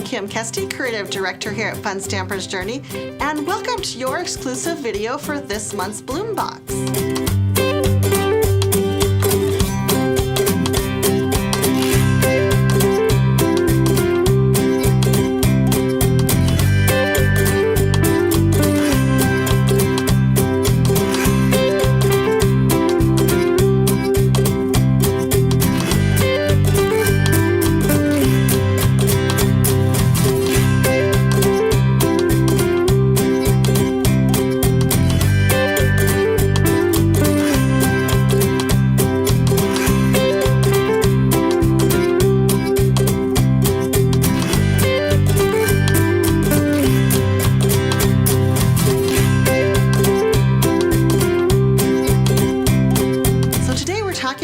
Kim Kesti, Creative Director here at Fun Stamper's Journey, and welcome to your exclusive video for this month's Bloom Box.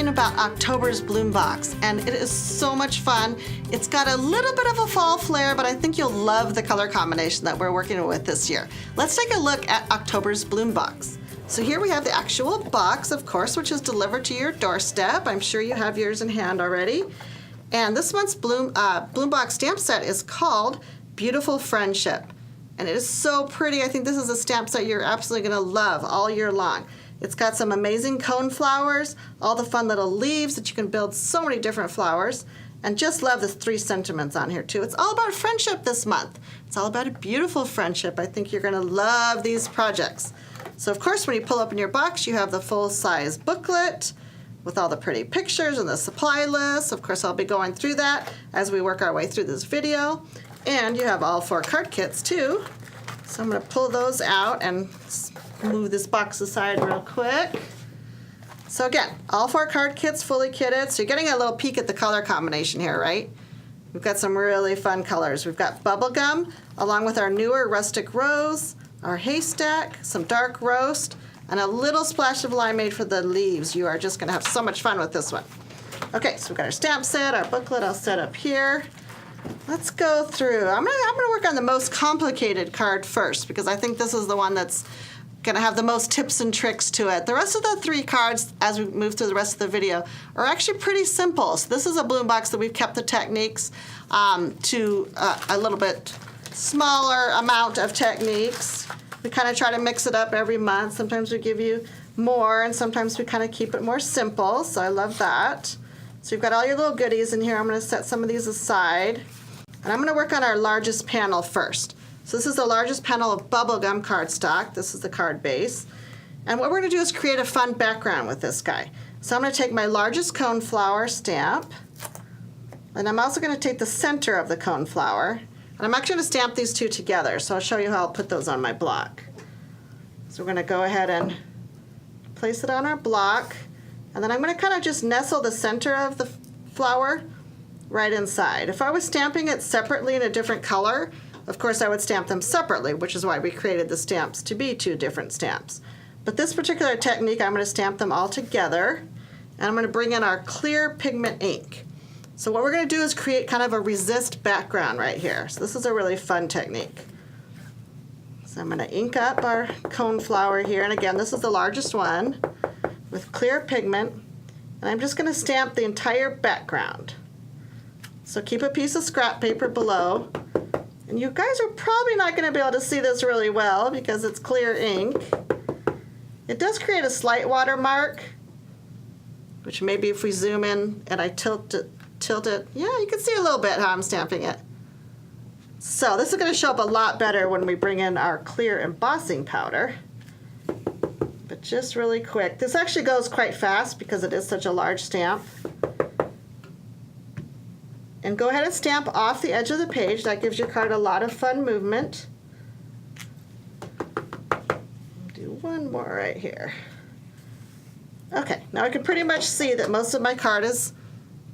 About October's Bloom Box, and it is so much fun. It's got a little bit of a fall flair, but I think you'll love the color combination that we're working with this year. Let's take a look at October's Bloom Box. So here we have the actual box, of course, which is delivered to your doorstep. I'm sure you have yours in hand already. And this month's Bloom Box stamp set is called Beautiful Friendship. And it is so pretty. I think this is a stamp set you're absolutely going to love all year long. It's got some amazing cone flowers, all the fun little leaves that you can build so many different flowers, and just love the 3 sentiments on here too. It's all about friendship this month. It's all about a beautiful friendship. I think you're going to love these projects. So of course when you pull open your box, you have the full-size booklet with all the pretty pictures and the supply list. Of course I'll be going through that as we work our way through this video. And you have all 4 card kits too. So I'm going to pull those out and move this box aside real quick. So again, all 4 card kits fully kitted. So you're getting a little peek at the color combination here, right? We've got some really fun colors. We've got bubblegum, along with our newer rustic rose, our haystack, some dark roast, and a little splash of limeade for the leaves. You are just gonna have so much fun with this one. Okay, so we've got our stamp set, our booklet all set up here. Let's go through. I'm gonna work on the most complicated card first, because I think this is the one that's going to have the most tips and tricks to it. The rest of the 3 cards, as we move through the rest of the video, are actually pretty simple. So this is a Bloom Box that we've kept the techniques to a little bit smaller amount of techniques. We kind of try to mix it up every month. Sometimes we give you more, and sometimes we kind of keep it more simple, so I love that. So you've got all your little goodies in here. I'm going to set some of these aside, and I'm going to work on our largest panel first. So this is the largest panel of bubblegum cardstock. This is the card base. And what we're going to do is create a fun background with this guy. So I'm going to take my largest cone flower stamp, and I'm also going to take the center of the cone flower, and I'm actually going to stamp these 2 together. So I'll show you how I'll put those on my block. So we're going to go ahead and place it on our block, and then I'm going to kind of just nestle the center of the flower right inside. If I was stamping it separately in a different color, of course I would stamp them separately, which is why we created the stamps to be 2 different stamps. But this particular technique, I'm going to stamp them all together, and I'm going to bring in our clear pigment ink. So what we're going to do is create kind of a resist background right here. So this is a really fun technique. So I'm going to ink up our cone flower here, and again, this is the largest one with clear pigment, and I'm just going to stamp the entire background. So keep a piece of scrap paper below. And you guys are probably not going to be able to see this really well because it's clear ink. It does create a slight watermark, which maybe if we zoom in and I tilt it, yeah, you can see a little bit how I'm stamping it. So this is going to show up a lot better when we bring in our clear embossing powder. But just really quick, this actually goes quite fast because it is such a large stamp. And go ahead and stamp off the edge of the page. That gives your card a lot of fun movement. Do one more right here. Okay, now I can pretty much see that most of my card is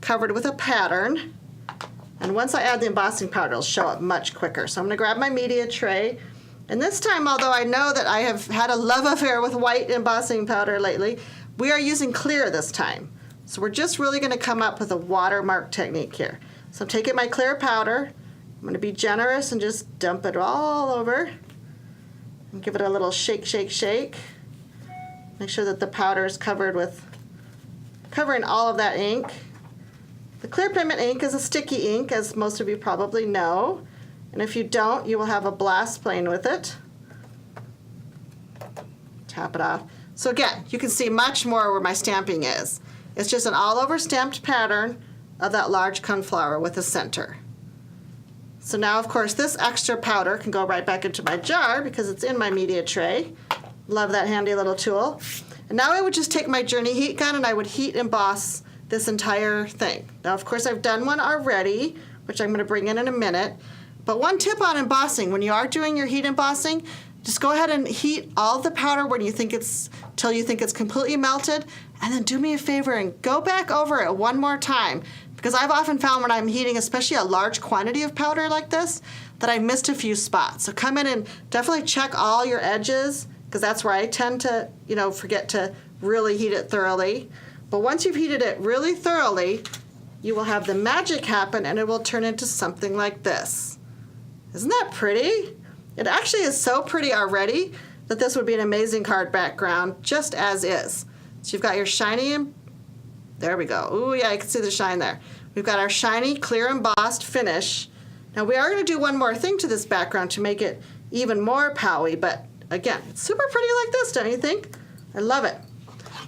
covered with a pattern. And once I add the embossing powder, it'll show up much quicker. So I'm going to grab my media tray. And this time, although I know that I have had a love affair with white embossing powder lately, we are using clear this time. So we're just really going to come up with a watermark technique here. So I'm taking my clear powder, I'm going to be generous and just dump it all over and give it a little shake, shake, shake. Make sure that the powder is covering all of that ink. The clear pigment ink is a sticky ink, as most of you probably know. And if you don't, you will have a blast playing with it. Tap it off. So again, you can see much more where my stamping is. It's just an all-over stamped pattern of that large coneflower with a center. So now, of course, this extra powder can go right back into my jar because it's in my media tray. Love that handy little tool. And now I would just take my Journey heat gun and I would heat emboss this entire thing. Now, of course, I've done one already, which I'm going to bring in a minute. But one tip on embossing, when you are doing your heat embossing, just go ahead and heat all the powder when you think till you think it's completely melted, and then do me a favor and go back over it one more time. Because I've often found when I'm heating, especially a large quantity of powder like this, that I missed a few spots. So come in and definitely check all your edges, because that's where I tend to, forget to really heat it thoroughly. But once you've heated it really thoroughly, you will have the magic happen and it will turn into something like this. Isn't that pretty? It actually is so pretty already that this would be an amazing card background just as is. So you've got your shiny, there we go. Ooh, yeah, you can see the shine there. We've got our shiny, clear embossed finish. Now we are going to do one more thing to this background to make it even more powy, but again, it's super pretty like this, don't you think? I love it.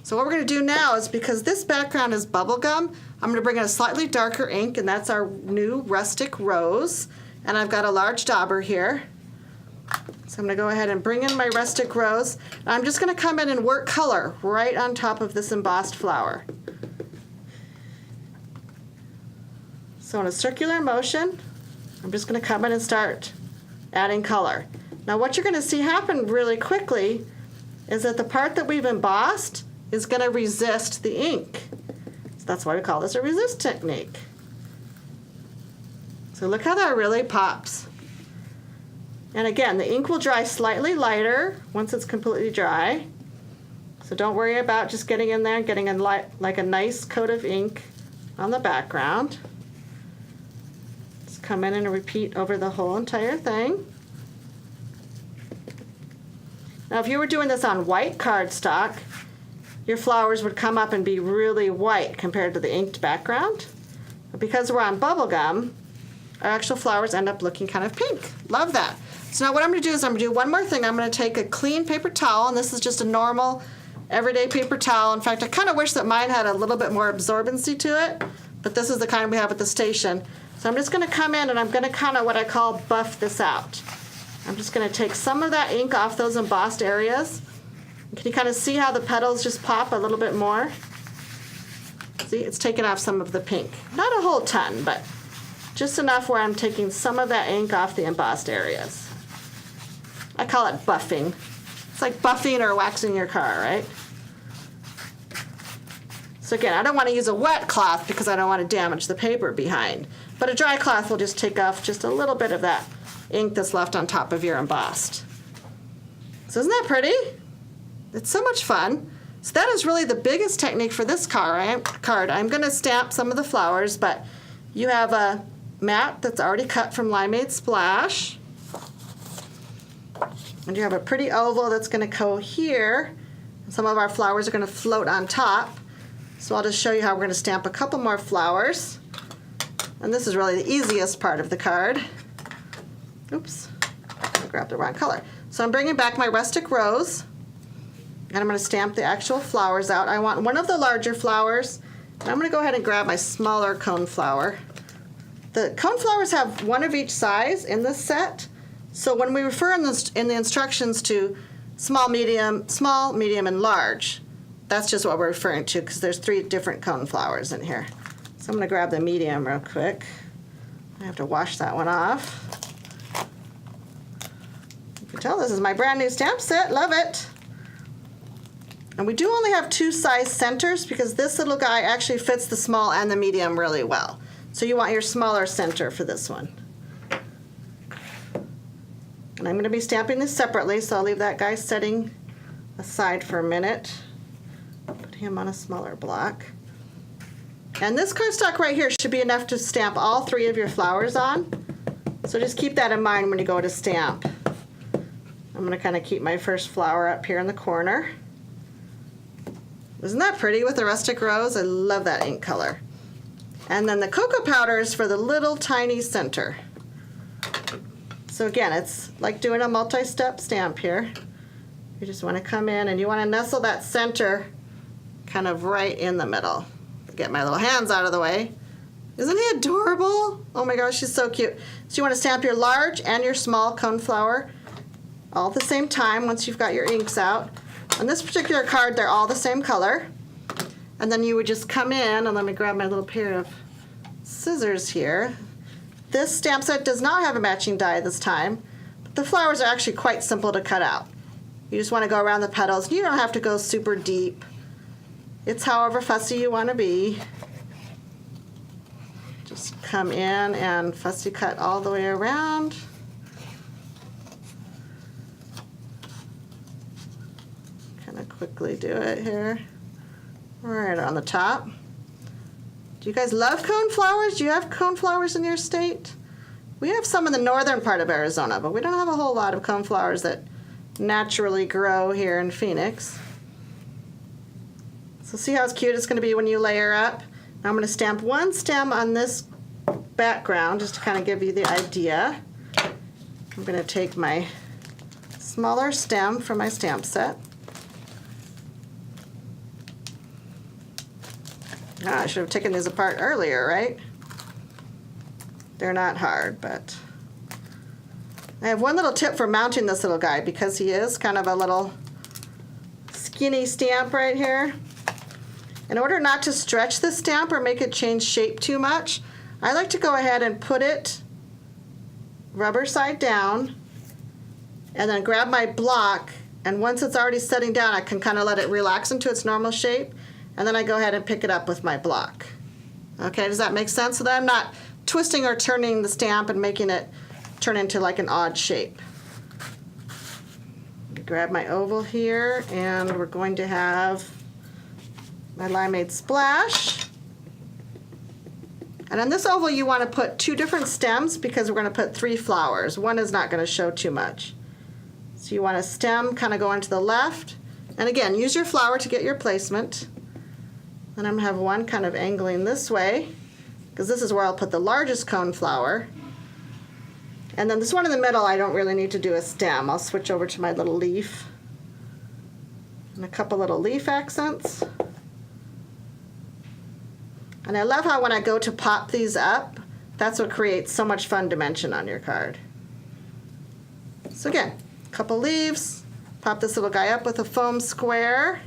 So what we're going to do now is, because this background is bubblegum, I'm going to bring in a slightly darker ink, and that's our new Rustic Rose. And I've got a large dauber here. So I'm going to go ahead and bring in my Rustic Rose. And I'm just going to come in and work color right on top of this embossed flower. So in a circular motion, I'm just going to come in and start adding color. Now what you're going to see happen really quickly is that the part that we've embossed is going to resist the ink. So that's why we call this a resist technique. So look how that really pops. And again, the ink will dry slightly lighter once it's completely dry. So don't worry about just getting in there and getting in like a nice coat of ink on the background. Just come in and repeat over the whole entire thing. Now if you were doing this on white cardstock, your flowers would come up and be really white compared to the inked background. But because we're on bubblegum, our actual flowers end up looking kind of pink. Love that. So now what I'm going to do is I'm going to do one more thing. I'm going to take a clean paper towel, and this is just a normal everyday paper towel. In fact, I kind of wish that mine had a little bit more absorbency to it, but this is the kind we have at the station. So I'm just going to come in and I'm going to kind of what I call buff this out. I'm just going to take some of that ink off those embossed areas. Can you kind of see how the petals just pop a little bit more? See, it's taken off some of the pink. Not a whole ton, but just enough where I'm taking some of that ink off the embossed areas. I call it buffing. It's like buffing or waxing your car, right? So again, I don't want to use a wet cloth because I don't want to damage the paper behind. But a dry cloth will just take off just a little bit of that ink that's left on top of your embossed. So isn't that pretty? It's so much fun. So that is really the biggest technique for this card. I'm going to stamp some of the flowers, but you have a mat that's already cut from Limeade Splash. And you have a pretty oval that's going to go here. Some of our flowers are going to float on top. So I'll just show you how we're going to stamp a couple more flowers. And this is really the easiest part of the card. Oops, I grabbed the wrong color. So I'm bringing back my Rustic Rose. And I'm going to stamp the actual flowers out. I want one of the larger flowers. And I'm going to go ahead and grab my smaller cone flower. The cone flowers have one of each size in this set. So when we refer in the instructions to small, medium, and large, that's just what we're referring to because there's 3 different cone flowers in here. So I'm going to grab the medium real quick. I have to wash that one off. You can tell this is my brand new stamp set. Love it. And we do only have 2 size centers because this little guy actually fits the small and the medium really well. So you want your smaller center for this one. And I'm going to be stamping this separately, so I'll leave that guy setting aside for a minute. Put him on a smaller block. And this cardstock right here should be enough to stamp all 3 of your flowers on. So just keep that in mind when you go to stamp. I'm going to kind of keep my first flower up here in the corner. Isn't that pretty with the Rustic Rose? I love that ink color. And then the cocoa powder is for the little tiny center. So again, it's like doing a multi-step stamp here. You just want to come in and you want to nestle that center kind of right in the middle. Get my little hands out of the way. Isn't he adorable? Oh my gosh, he's so cute. So you want to stamp your large and your small coneflower all at the same time once you've got your inks out. On this particular card, they're all the same color. And then you would just come in, and let me grab my little pair of scissors here. This stamp set does not have a matching die this time, but the flowers are actually quite simple to cut out. You just want to go around the petals. You don't have to go super deep. It's however fussy you want to be. Just come in and fussy cut all the way around. Kind of quickly do it here. Right on the top. Do you guys love coneflowers? Do you have coneflowers in your state? We have some in the northern part of Arizona, but we don't have a whole lot of coneflowers that naturally grow here in Phoenix. So see how cute it's going to be when you layer up? Now I'm going to stamp one stem on this background just to kind of give you the idea. I'm going to take my smaller stem from my stamp set. I should have taken these apart earlier, right? They're not hard, but I have one little tip for mounting this little guy because he is kind of a little skinny stamp right here. In order not to stretch the stamp or make it change shape too much, I like to go ahead and put it rubber side down and then grab my block, and once it's already setting down, I can kind of let it relax into its normal shape, and then I go ahead and pick it up with my block. Okay, does that make sense? So that I'm not twisting or turning the stamp and making it turn into like an odd shape. Grab my oval here, and we're going to have my limeade splash. And on this oval you want to put two different stems because we're going to put 3 flowers. One is not going to show too much. So you want a stem kind of going to the left. And again, use your flower to get your placement. Then I'm going to have one kind of angling this way because this is where I'll put the largest cone flower. And then this one in the middle, I don't really need to do a stem. I'll switch over to my little leaf. And a couple little leaf accents. And I love how when I go to pop these up, that's what creates so much fun dimension on your card. So again, a couple leaves, pop this little guy up with a foam square.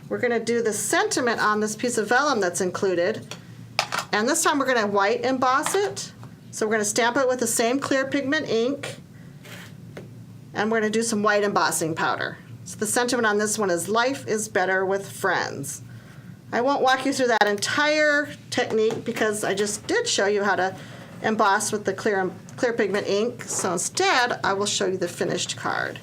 We're going to do the sentiment on this piece of vellum that's included. And this time we're going to white emboss it. So we're going to stamp it with the same clear pigment ink. And we're going to do some white embossing powder. So the sentiment on this one is "Life is better with friends." I won't walk you through that entire technique because I just did show you how to emboss with the clear pigment ink. So instead, I will show you the finished card.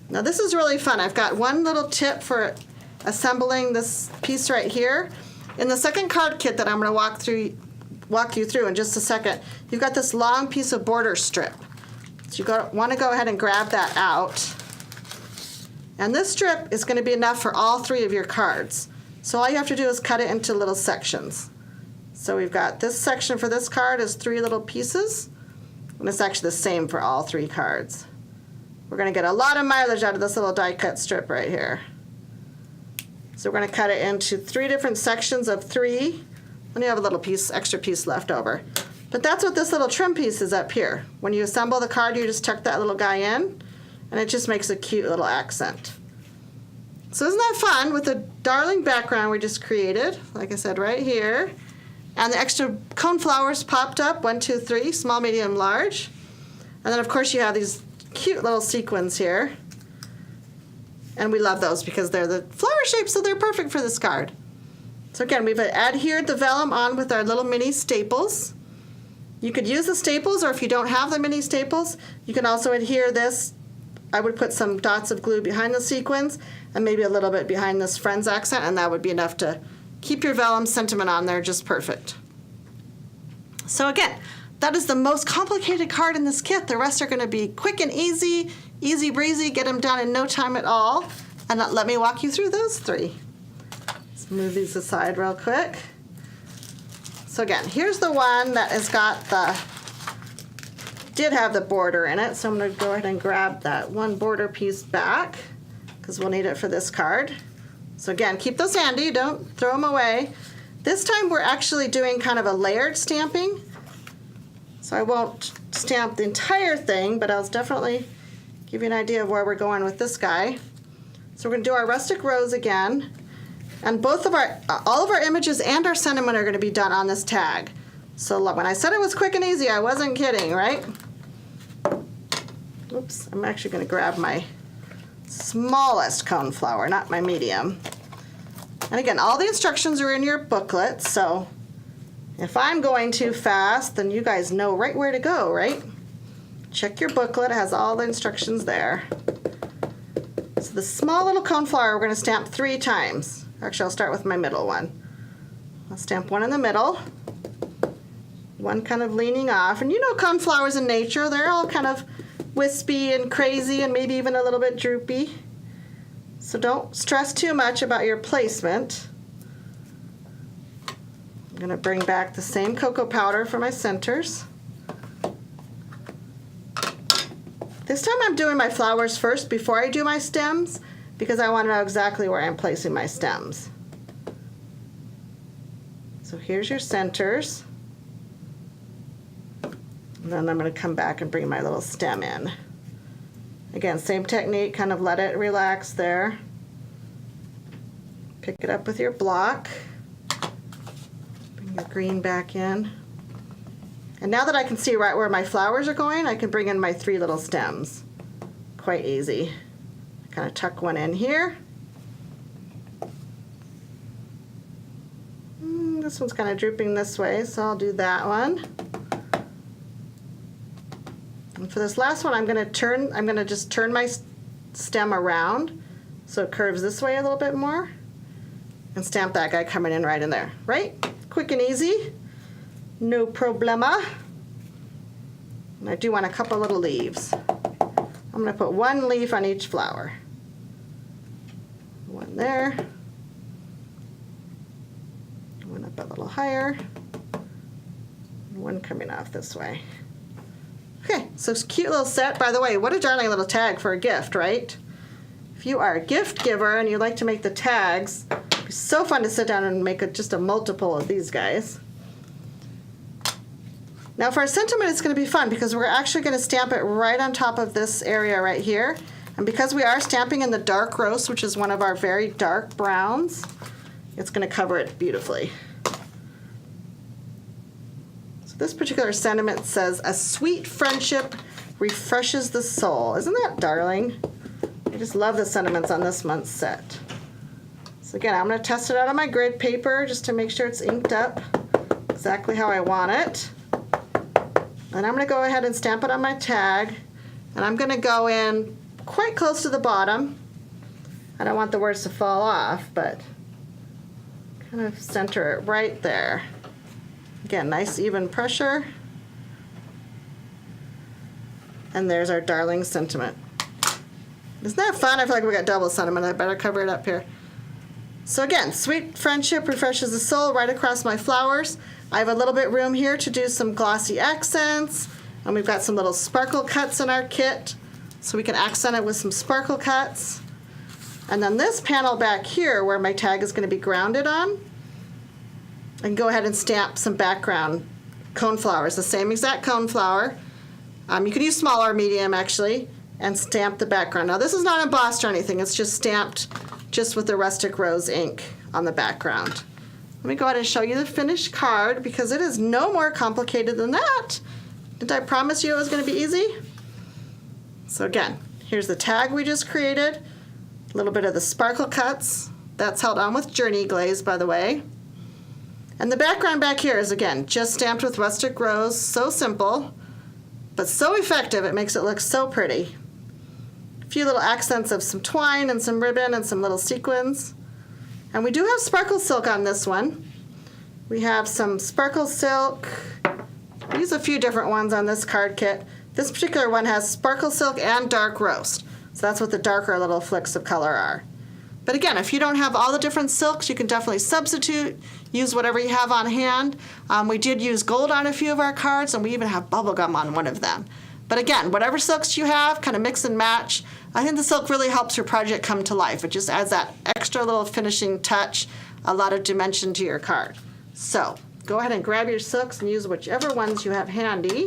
Now this is really fun. I've got one little tip for assembling this piece right here. In the second card kit that I'm going to walk you through in just a second, you've got this long piece of border strip. So you want to go ahead and grab that out. And this strip is going to be enough for all 3 of your cards. So all you have to do is cut it into little sections. So we've got this section for this card is 3 little pieces, and it's actually the same for all 3 cards. We're going to get a lot of mileage out of this little die cut strip right here. So we're going to cut it into 3 different sections of 3. Then you have a little extra piece left over. But that's what this little trim piece is up here. When you assemble the card, you just tuck that little guy in, and it just makes a cute little accent. So isn't that fun with the darling background we just created, like I said, right here. And the extra cone flowers popped up, 1, 2, 3, small, medium, large. And then of course you have these cute little sequins here. And we love those because they're the flower shapes, so they're perfect for this card. So again, we've adhered the vellum on with our little mini staples. You could use the staples, or if you don't have the mini staples, you can also adhere this. I would put some dots of glue behind the sequins and maybe a little bit behind this Friends accent, and that would be enough to keep your vellum sentiment on there just perfect. So again, that is the most complicated card in this kit. The rest are going to be quick and easy, easy breezy, get them done in no time at all. And let me walk you through those 3. Let's move these aside real quick. So again, here's the one that has got the did have the border in it, so I'm going to go ahead and grab that one border piece back because we'll need it for this card. So again, keep those handy, don't throw them away. This time we're actually doing kind of a layered stamping. So I won't stamp the entire thing, but I'll definitely give you an idea of where we're going with this guy. So we're going to do our rustic rose again. And both of all of our images and our sentiment are going to be done on this tag. So look, when I said it was quick and easy, I wasn't kidding, right? Oops, I'm actually going to grab my smallest cone flower, not my medium. And again, all the instructions are in your booklet, so if I'm going too fast, then you guys know right where to go, right? Check your booklet, it has all the instructions there. So the small little cone flower we're going to stamp 3 times. Actually, I'll start with my middle one. I'll stamp one in the middle, one kind of leaning off. And you know cone flowers in nature, they're all kind of wispy and crazy and maybe even a little bit droopy. So don't stress too much about your placement. I'm going to bring back the same cocoa powder for my centers. This time I'm doing my flowers first before I do my stems because I want to know exactly where I'm placing my stems. So here's your centers. And then I'm going to come back and bring my little stem in. Again, same technique, kind of let it relax there. Pick it up with your block. Bring your green back in. And now that I can see right where my flowers are going, I can bring in my 3 little stems. Quite easy. Kind of tuck one in here. This one's kind of drooping this way, so I'll do that one. And for this last one, I'm going to just turn my stem around so it curves this way a little bit more and stamp that guy coming in right in there, right? Quick and easy, no problema. And I do want a couple little leaves. I'm going to put 1 leaf on each flower. One there, one up a little higher, and one coming off this way. Okay, so it's a cute little set. By the way, what a darling little tag for a gift, right? If you are a gift giver and you like to make the tags, it'd be so fun to sit down and make just a multiple of these guys. Now for our sentiment, it's going to be fun because we're actually going to stamp it right on top of this area right here. And because we are stamping in the dark roast, which is one of our very dark browns, it's going to cover it beautifully. This particular sentiment says, "A sweet friendship refreshes the soul." Isn't that darling? I just love the sentiments on this month's set. So again, I'm going to test it out on my grid paper just to make sure it's inked up exactly how I want it. And I'm going to go ahead and stamp it on my tag. And I'm going to go in quite close to the bottom. I don't want the words to fall off, but kind of center it right there. Again, nice even pressure. And there's our darling sentiment. Isn't that fun? I feel like we got double sentiment. I better cover it up here. So again, sweet friendship refreshes the soul right across my flowers. I have a little bit room here to do some glossy accents. And we've got some little sparkle cuts in our kit. So we can accent it with some sparkle cuts. And then this panel back here where my tag is going to be grounded on, I can go ahead and stamp some background cone flowers, the same exact cone flower. You can use small or medium actually, and stamp the background. Now this is not embossed or anything, it's just stamped just with the rustic rose ink on the background. Let me go ahead and show you the finished card because it is no more complicated than that. Didn't I promise you it was going to be easy? So again, here's the tag we just created, a little bit of the sparkle cuts. That's held on with Journey Glaze, by the way. And the background back here is, again, just stamped with rustic rose. So simple, but so effective. It makes it look so pretty. A few little accents of some twine and some ribbon and some little sequins. And we do have sparkle silk on this one. We have some sparkle silk. We use a few different ones on this card kit. This particular one has sparkle silk and dark roast. So that's what the darker little flicks of color are. But again, if you don't have all the different silks, you can definitely substitute, use whatever you have on hand. We did use gold on a few of our cards, and we even have bubblegum on one of them. But again, whatever silks you have, kind of mix and match. I think the silk really helps your project come to life. It just adds that extra little finishing touch, a lot of dimension to your card. So go ahead and grab your silks and use whichever ones you have handy.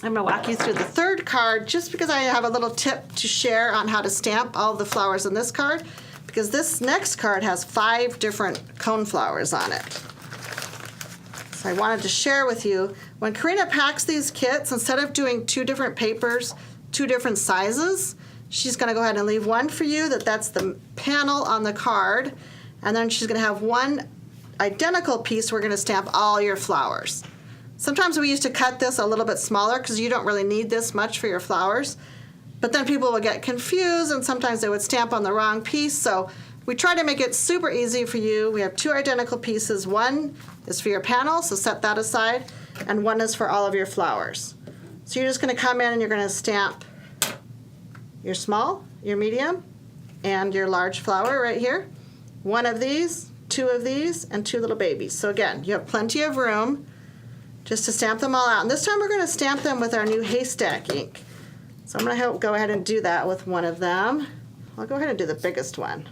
I'm going to walk you through the third card just because I have a little tip to share on how to stamp all the flowers in this card, because this next card has 5 different cone flowers on it. So I wanted to share with you, when Karina packs these kits, instead of doing 2 different papers, 2 different sizes, she's going to go ahead and leave one for you, that's the panel on the card, and then she's going to have one identical piece we're going to stamp all your flowers. Sometimes we used to cut this a little bit smaller because you don't really need this much for your flowers, but then people would get confused and sometimes they would stamp on the wrong piece. So we try to make it super easy for you. We have 2 identical pieces. One is for your panel, so set that aside, and one is for all of your flowers. So you're just going to come in and you're going to stamp your small, your medium, and your large flower right here. One of these, 2 of these, and 2 little babies. So again, you have plenty of room just to stamp them all out. And this time we're going to stamp them with our new haystack ink. So I'm going to go ahead and do that with one of them. I'll go ahead and do the biggest one.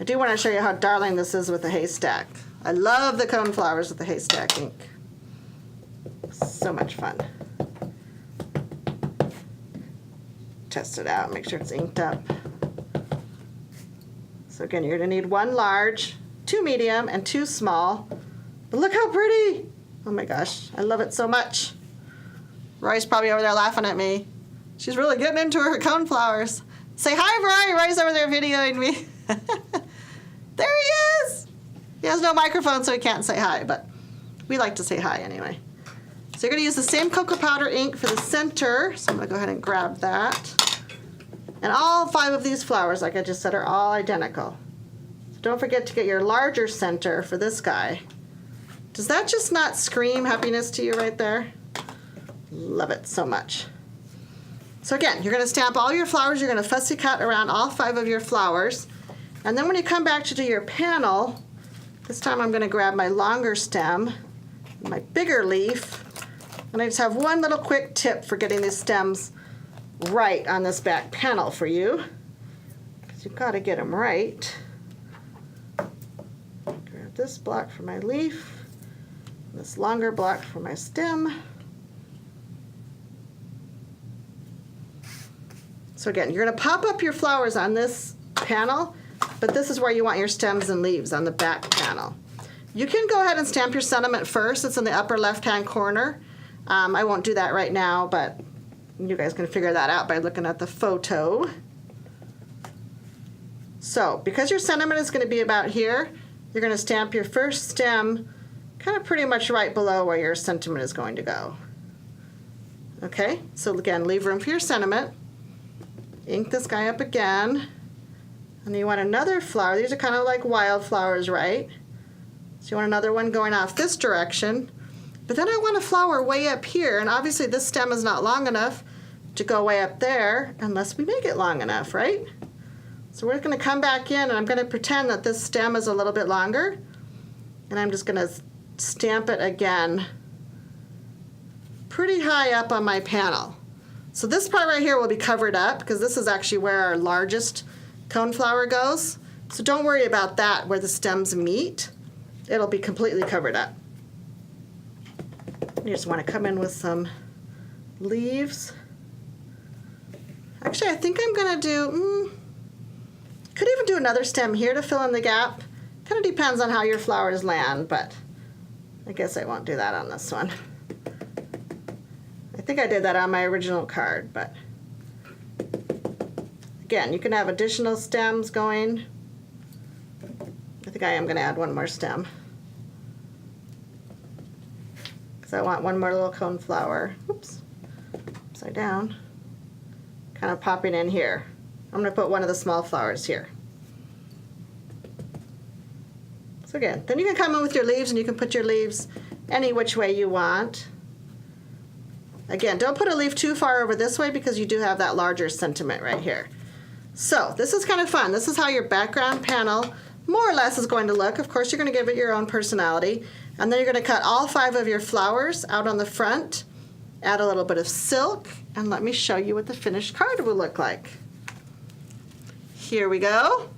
I do want to show you how darling this is with the haystack. I love the cone flowers with the haystack ink. So much fun. Test it out, make sure it's inked up. So again, you're going to need 1 large, 2 medium, and 2 small. But look how pretty! Oh my gosh, I love it so much. Roy's probably over there laughing at me. She's really getting into her cone flowers. Say hi, Roy! Roy's over there videoing me. There he is! He has no microphone, so he can't say hi, but we like to say hi anyway. So you're going to use the same cocoa powder ink for the center. So I'm going to go ahead and grab that. And all 5 of these flowers, like I just said, are all identical. So don't forget to get your larger center for this guy. Does that just not scream happiness to you right there? Love it so much. So again, you're going to stamp all your flowers. You're going to fussy cut around all 5 of your flowers. And then when you come back to do your panel, this time I'm going to grab my longer stem, my bigger leaf, and I just have one little quick tip for getting these stems right on this back panel for you, because you've got to get them right. Grab this block for my leaf, this longer block for my stem. So again, you're going to pop up your flowers on this panel, but this is where you want your stems and leaves, on the back panel. You can go ahead and stamp your sentiment first. It's in the upper left-hand corner. I won't do that right now, but you guys can figure that out by looking at the photo. So because your sentiment is going to be about here, you're going to stamp your first stem kind of pretty much right below where your sentiment is going to go. Okay, so again, leave room for your sentiment. Ink this guy up again. And you want another flower. These are kind of like wildflowers, right? So you want another one going off this direction. But then I want a flower way up here, and obviously this stem is not long enough to go way up there unless we make it long enough, right? So we're going to come back in, and I'm going to pretend that this stem is a little bit longer, and I'm just going to stamp it again pretty high up on my panel. So this part right here will be covered up because this is actually where our largest coneflower goes. So don't worry about that where the stems meet. It'll be completely covered up. You just want to come in with some leaves. Actually, I think I'm going to do, could even do another stem here to fill in the gap. Kind of depends on how your flowers land, but I guess I won't do that on this one. I think I did that on my original card, but again, you can have additional stems going. I think I am going to add one more stem, because I want one more little cone flower. Oops, upside down. Kind of popping in here. I'm going to put one of the small flowers here. So again, then you can come in with your leaves, and you can put your leaves any which way you want. Again, don't put a leaf too far over this way because you do have that larger sentiment right here. So this is kind of fun. This is how your background panel more or less is going to look. Of course, you're going to give it your own personality. And then you're going to cut all 5 of your flowers out on the front, add a little bit of silk, and let me show you what the finished card will look like. Here we go.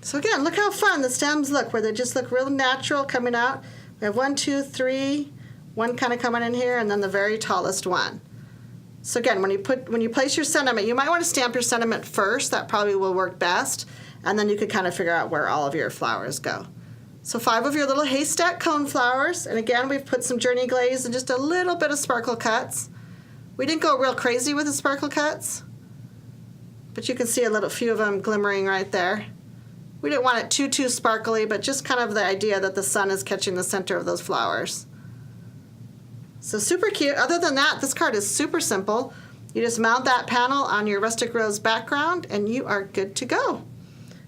So again, look how fun the stems look, where they just look real natural coming out. We have 1, 2, 3, one kind of coming in here, and then the very tallest one. So again, when you place your sentiment, you might want to stamp your sentiment first. That probably will work best. And then you could kind of figure out where all of your flowers go. So 5 of your little haystack cone flowers. And again, we've put some journey glaze and just a little bit of sparkle cuts. We didn't go real crazy with the sparkle cuts, but you can see a few of them glimmering right there. We didn't want it too sparkly, but just kind of the idea that the sun is catching the center of those flowers. So super cute. Other than that, this card is super simple. You just mount that panel on your rustic rose background and you are good to go.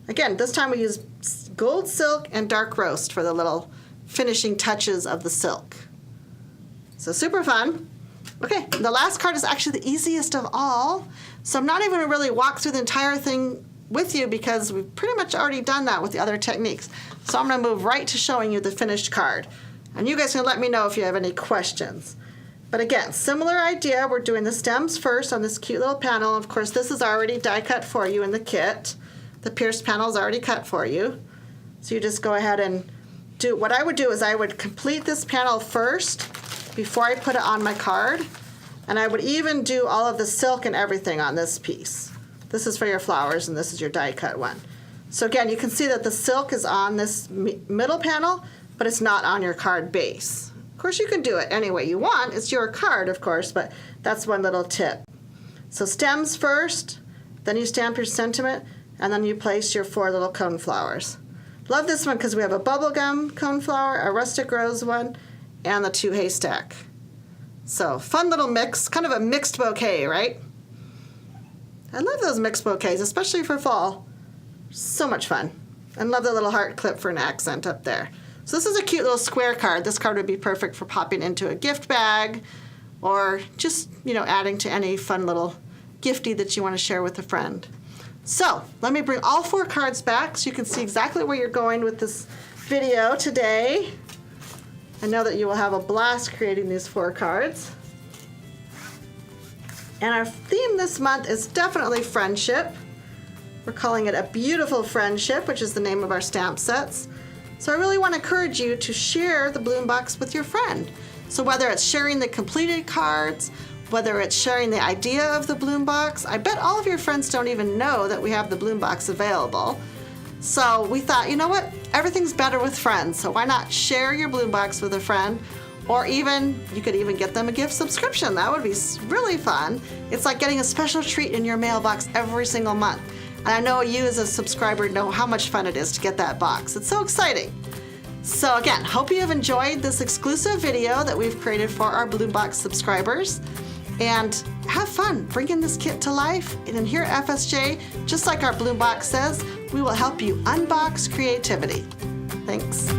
Again, this time we use gold silk and dark roast for the little finishing touches of the silk. So super fun. Okay, the last card is actually the easiest of all. So I'm not even going to really walk through the entire thing with you because we've pretty much already done that with the other techniques. So I'm going to move right to showing you the finished card. And you guys can let me know if you have any questions. But again, similar idea. We're doing the stems first on this cute little panel. Of course, this is already die cut for you in the kit. The pierced panel is already cut for you. So you just go ahead and do, what I would do is I would complete this panel first before I put it on my card. And I would even do all of the silk and everything on this piece. This is for your flowers and this is your die cut one. So again, you can see that the silk is on this middle panel, but it's not on your card base. Of course, you can do it any way you want. It's your card, of course, but that's one little tip. So stems first, then you stamp your sentiment, and then you place your 4 little cone flowers. Love this one because we have a bubblegum cone flower, a rustic rose one, and the 2 haystack. So fun little mix, kind of a mixed bouquet, right? I love those mixed bouquets, especially for fall. So much fun. And love the little heart clip for an accent up there. So this is a cute little square card. This card would be perfect for popping into a gift bag or just, adding to any fun little gifty that you want to share with a friend. So let me bring all 4 cards back so you can see exactly where you're going with this video today. I know that you will have a blast creating these 4 cards. And our theme this month is definitely friendship. We're calling it A Beautiful Friendship, which is the name of our stamp sets. So I really want to encourage you to share the Bloom Box with your friend. So whether it's sharing the completed cards, whether it's sharing the idea of the Bloom Box, I bet all of your friends don't even know that we have the Bloom Box available. So we thought, you know what? Everything's better with friends. So why not share your Bloom Box with a friend? Or even, you could even get them a gift subscription. That would be really fun. It's like getting a special treat in your mailbox every single month. And I know you as a subscriber know how much fun it is to get that box. It's so exciting. So again, hope you have enjoyed this exclusive video that we've created for our Bloom Box subscribers. And have fun bringing this kit to life. And here at FSJ, just like our Bloom Box says, we will help you unbox creativity. Thanks.